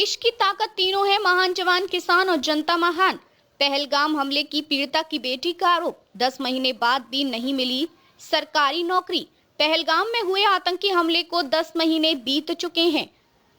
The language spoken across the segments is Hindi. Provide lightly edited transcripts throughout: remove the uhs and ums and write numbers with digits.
देश की ताकत तीनों है, महान जवान, किसान और जनता महान। पहलगाम हमले की पीड़िता की बेटी का आरोप, 10 महीने बाद भी नहीं मिली सरकारी नौकरी। पहलगाम में हुए आतंकी हमले को 10 महीने बीत चुके हैं,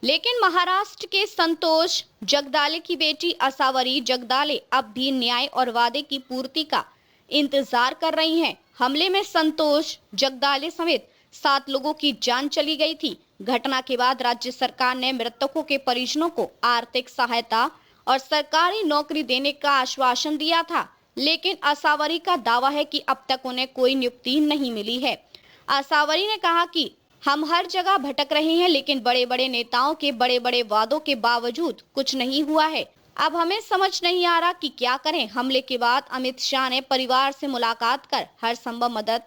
लेकिन महाराष्ट्र के संतोष जगदाले की बेटी असावरी जगदाले अब भी न्याय और वादे की पूर्ति का इंतजार कर रही हैं। हमले में संतोष जगदाले समेत 7 लोगों की जान चली गई थी। घटना के बाद राज्य सरकार ने मृतकों के परिजनों को आर्थिक सहायता और सरकारी नौकरी देने का आश्वासन दिया था, लेकिन असावरी का दावा है कि अब तक उन्हें कोई नियुक्ति नहीं मिली है। असावरी ने कहा कि हम हर जगह भटक रहे हैं, लेकिन बड़े बड़े नेताओं के बड़े बड़े वादों के बावजूद कुछ नहीं हुआ है। अब हमें समझ नहीं आ रहा कि क्या करें। हमले के बाद अमित शाह ने परिवार से मुलाकात कर हर संभव मदद,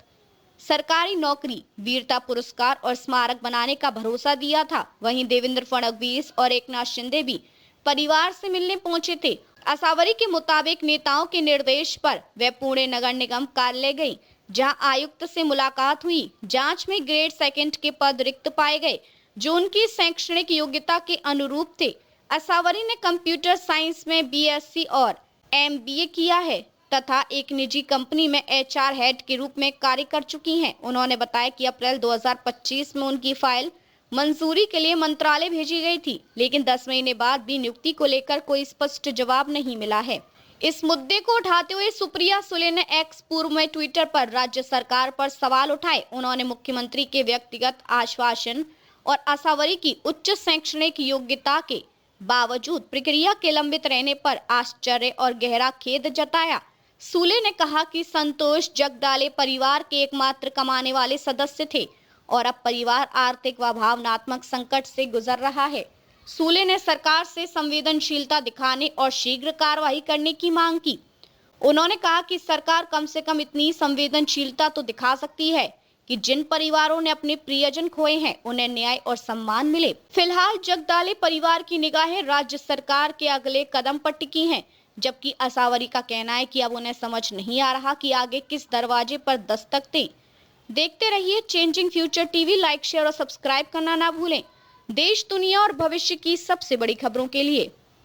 सरकारी नौकरी, वीरता पुरस्कार और स्मारक बनाने का भरोसा दिया था। वहीं देवेंद्र फडणवीस और एकनाथ शिंदे भी परिवार से मिलने पहुंचे थे। असावरी के मुताबिक नेताओं के निर्देश पर वे पुणे नगर निगम कार्यालय गई, जहां आयुक्त से मुलाकात हुई। जांच में ग्रेड सेकंड के पद रिक्त पाए गए, जो उनकी शैक्षणिक योग्यता के अनुरूप थे। असावरी ने कंप्यूटर साइंस में बीएससी और एमबीए किया है तथा एक निजी कंपनी में एचआर हेड के रूप में कार्य कर चुकी हैं। उन्होंने बताया कि अप्रैल 2025 में उनकी फाइल मंजूरी के लिए मंत्रालय भेजी गई थी, लेकिन 10 महीने बाद भी नियुक्ति को लेकर कोई स्पष्ट जवाब नहीं मिला है। इस मुद्दे को उठाते हुए सुप्रिया सुले ने एक्स पूर्व में ट्विटर पर राज्य सरकार पर सवाल उठाए। उन्होंने मुख्यमंत्री के व्यक्तिगत आश्वासन और असावरी की उच्च शैक्षणिक योग्यता के बावजूद प्रक्रिया के लंबित रहने पर आश्चर्य और गहरा खेद जताया। सूले ने कहा कि संतोष जगदाले परिवार के एकमात्र कमाने वाले सदस्य थे और अब परिवार आर्थिक व भावनात्मक संकट से गुजर रहा है। सूले ने सरकार से संवेदनशीलता दिखाने और शीघ्र कार्रवाई करने की मांग की। उन्होंने कहा कि सरकार कम से कम इतनी संवेदनशीलता तो दिखा सकती है कि जिन परिवारों ने अपने प्रियजन खोए हैं उन्हें न्याय और सम्मान मिले। फिलहाल जगदाले परिवार की निगाहें राज्य सरकार के अगले कदम पर टिकी हैं, जबकि असावरी का कहना है कि अब उन्हें समझ नहीं आ रहा कि आगे किस दरवाजे पर दस्तक दें। देखते रहिए changing future TV. Like, share और सब्सक्राइब करना ना भूलें। देश, दुनिया और भविष्य की सबसे बड़ी खबरों के लिए।